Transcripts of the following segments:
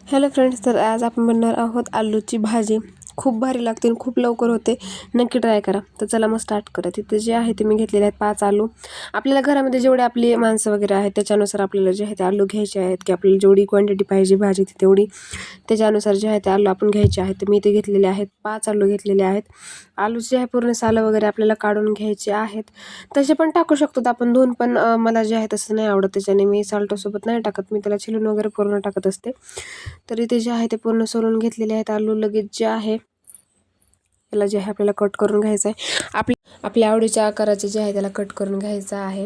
Hello friends, तर आज आपण बनवणार आहोत आलूची भाजी. खूप भारी लागते आणि खूप लवकर होते. नक्की ट्राय करा. तर चला मग स्टार्ट करा. तिथे जे आहे ते मी घेतलेले आहेत 5 आलू. आपल्याला घरामध्ये जेवढे आपली माणसं वगैरे आहेत त्याच्यानुसार आपल्याला जे आहे ते आलू घ्यायचे आहेत, की आपल्याला जेवढी क्वांटिटी पाहिजे भाजीची तेवढी त्याच्यानुसार जे आहे ते आलू आपण घ्यायचे आहेत. तर मी इथे घेतलेले आहेत 5 आलू घेतलेले आहेत. आलू जे आहे पूर्ण सालं वगैरे आपल्याला काढून घ्यायचे आहेत. तसे पण टाकू शकतो आपण धुवून, पण मला जे आहे तसं नाही आवडत, त्याच्याने मी साल्टसोबत नाही टाकत. मी त्याला छिलून वगैरे पूर्ण टाकत असते. तर इथे जे आहे ते पूर्ण सोलून घेतलेले आहेत आलू. लगेच जे आहे त्याला जे आहे आपल्याला कट करून घ्यायचं आहे. आपल्या आवडीच्या आकाराचे जे आहे त्याला कट करून घ्यायचं आहे,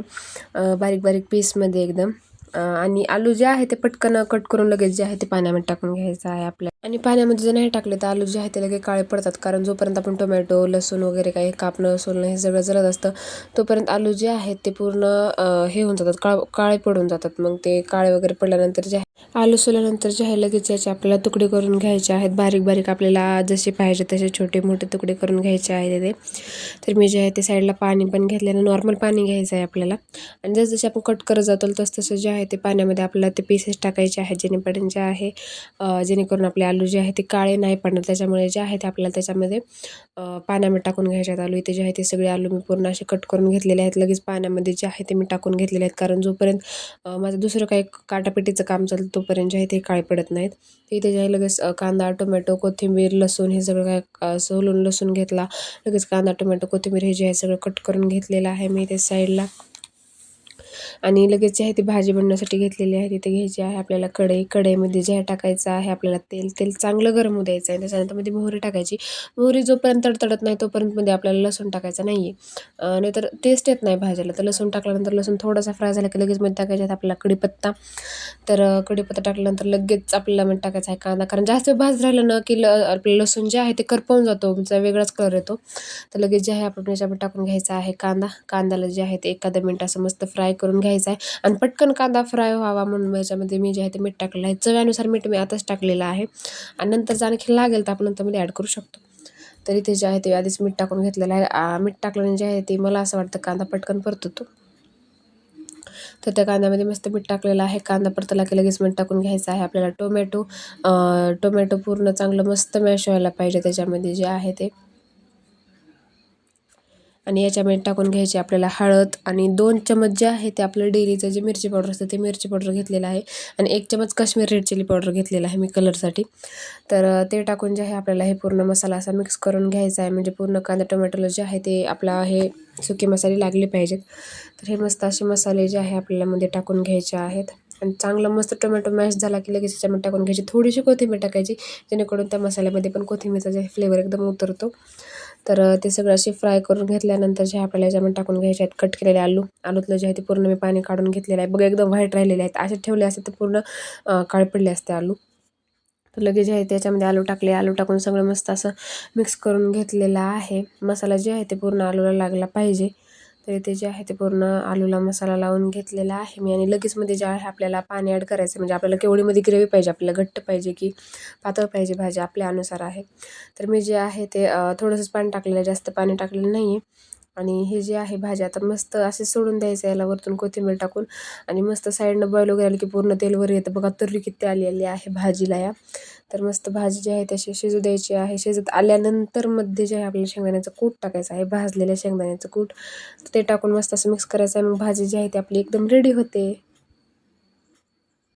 बारीक बारीक पीसमध्ये एकदम. आणि आलू जे आहे ते पटकन कट करून लगेच जे आहे ते पाण्यामध्ये टाकून घ्यायचं आहे आपल्याला. आणि पाण्यामध्ये जर नाही टाकले तर आलू जे आहे ते लगेच काळे पडतात, कारण जोपर्यंत आपण टोमॅटो लसूण वगैरे काही कापणं सोलणं हे सगळं जलत असतं तोपर्यंत आलू जे आहेत ते पूर्ण हे होऊन जातात, काळे पडून जातात. मग ते काळे वगैरे पडल्यानंतर जे आहे आलू सोलल्यानंतर जे आहे लगेच याचे आपल्याला तुकडे करून घ्यायचे आहेत. बारीक बारीक आपल्याला जसे पाहिजे तसे छोटे मोठे तुकडे करून घ्यायचे आहेत ते. तर मी जे आहे ते साईडला पाणी पण घेतलेलं, नॉर्मल पाणी घ्यायचं आहे आपल्याला. आणि जसजसे आपण कट करत जातो तसं जे आहे ते पाण्यामध्ये आपल्याला ते पीसेस टाकायचे आहेत, जेणेपर्यंत जे आहे जेणेकरून आपले आलू जे आहे ते काळे नाही पडणार. त्याच्यामुळे जे आहे ते आपल्याला त्याच्यामध्ये पाण्यामध्ये टाकून घ्यायचे आहेत आलू. इथे जे आहे ते सगळे आलू मी पूर्ण असे कट करून घेतलेले आहेत. लगेच पाण्यामध्ये जे आहे ते मी टाकून घेतलेले आहेत, कारण जोपर्यंत माझं दुसरं काही काटापेटीचं काम चालतं तोपर्यंत जे आहे ते काळे पडत नाहीत. इथे जे आहे लगेच कांदा टोमॅटो कोथिंबीर लसूण हे सगळं काय सोलून लसूण घेतला. लगेच कांदा टोमॅटो कोथिंबीर हे जे आहे सगळं कट करून घेतलेलं आहे मी इथे साईडला. आणि लगेच जे आहे ती भाजी बनवण्यासाठी घेतलेली आहे. तिथे घ्यायची आहे आपल्याला कढईमध्ये जे आहे टाकायचं आहे आपल्याला तेल चांगलं गरम होऊ द्यायचं आहे. त्याच्यानंतर मध्ये मोहरी टाकायची. मोहरी जोपर्यंत तडतडत नाही तोपर्यंत मध्ये आपल्याला लसूण टाकायचा नाही आहे, नाहीतर टेस्ट येत नाही भाजीला. तर लसूण टाकल्यानंतर लसूण थोडासा फ्राय झाला की लगेच मध्ये टाकायचे आहेत आपल्याला कढीपत्ता. तर कढीपत्ता टाकल्यानंतर लगेच आपल्याला मध्ये टाकायचा आहे कांदा, कारण जास्त भाज राहिलं ना की आपलं लसूण जे आहे ते करपवून जातो, त्याचा वेगळाच कलर येतो. तर लगेच जे आहे आपण याच्यामध्ये टाकून घ्यायचा आहे कांद्याला जे आहे ते एखादं मिनिट असं मस्त फ्राय करून घ्यायचा आहे. आणि पटकन कांदा फ्राय व्हावा म्हणून याच्यामध्ये मी जे आहे ते मीठ टाकलेलं आहे. चव्यानुसार मीठ मी आताच टाकलेलं आहे, आणि नंतर जर आणखी लागेल तर आपण नंतरमध्ये ॲड करू शकतो. तर इथे जे आहे ते आधीच मीठ टाकून घेतलेलं आहे. मीठ टाकल्याने जे आहे ते मला असं वाटतं कांदा पटकन परततो. तर त्या कांद्यामध्ये मस्त मीठ टाकलेलं आहे. कांदा परतला की लगेच मीठ टाकून घ्यायचं आहे आपल्याला. टोमॅटो पूर्ण चांगलं मस्त मॅश व्हायला पाहिजे त्याच्यामध्ये जे आहे ते. आणि याच्यामध्ये टाकून घ्यायची आपल्याला हळद, आणि 2 चमच जे आहे ते आपलं डेलीचं जे मिरची पावडर असतं ते मिरची पावडर घेतलेलं आहे. आणि 1 चमच काश्मीर रेड चिली पावडर घेतलेला आहे मी कलरसाठी. तर ते टाकून जे आहे आपल्याला हे पूर्ण मसाला असा मिक्स करून घ्यायचा आहे, म्हणजे पूर्ण कांदा टोमॅटोला जे आहे ते आपला हे सुके मसाले लागले पाहिजेत. तर हे मस्त असे मसाले जे आहे आपल्याला मध्ये टाकून घ्यायचे आहेत. आणि चांगलं मस्त टोमॅटो मॅश झाला की लगेच याच्यामध्ये टाकून घ्यायची. थोडीशी कोथिंबीर टाकायची, जेणेकरून त्या मसाल्यामध्ये पण कोथिंबीरचा जे फ्लेवर एकदम उतरतो. तर ते सगळं असे फ्राय करून घेतल्यानंतर जे आपल्याला याच्यामध्ये टाकून घ्यायचे आहेत कट केलेले आलूतलं जे आहे ते पूर्ण मी पाणी काढून घेतलेलं आहे. बघा एकदम व्हाईट राहिलेले आहेत. असे ठेवले असते तर पूर्ण काळे पडले असते आलू. तर लगेच जे आहे त्याच्यामध्ये आलू टाकून सगळं मस्त असं मिक्स करून घेतलेलं आहे. मसाला जे आहे ते पूर्ण आलूला लागला पाहिजे. तर इथे जे आहे ते पूर्ण आलूला मसाला लावून घेतलेला आहे मी. आणि लगेच मध्ये जे आहे आपल्याला पाणी ॲड करायचं, म्हणजे आपल्याला केवढीमध्ये ग्रेव्ही पाहिजे, आपल्याला घट्ट पाहिजे की पातळ पाहिजे भाजी आपल्या अनुसार आहे. तर मी जे आहे ते थोडंसंच पाणी टाकलेलं आहे, जास्त पाणी टाकलेलं नाही आहे. आणि हे जे आहे भाजी आता मस्त असे सोडून द्यायचं याला वरतून कोथिंबीर टाकून. आणि मस्त साईडनं बॉईल वगैरे आलं की पूर्ण तेल वर येतं. बघा तर्री किती आलेली आहे भाजीला या. तर मस्त भाजी जी आहे तशी शिजू द्यायची आहे. शिजत आल्यानंतर मध्ये जे आहे आपल्याला शेंगदाण्याचं कूट टाकायचं आहे, भाजलेल्या शेंगदाण्याचं कूट. ते टाकून मस्त असं मिक्स करायचं आहे. मग भाजी जी आहे ती आपली एकदम रेडी होते.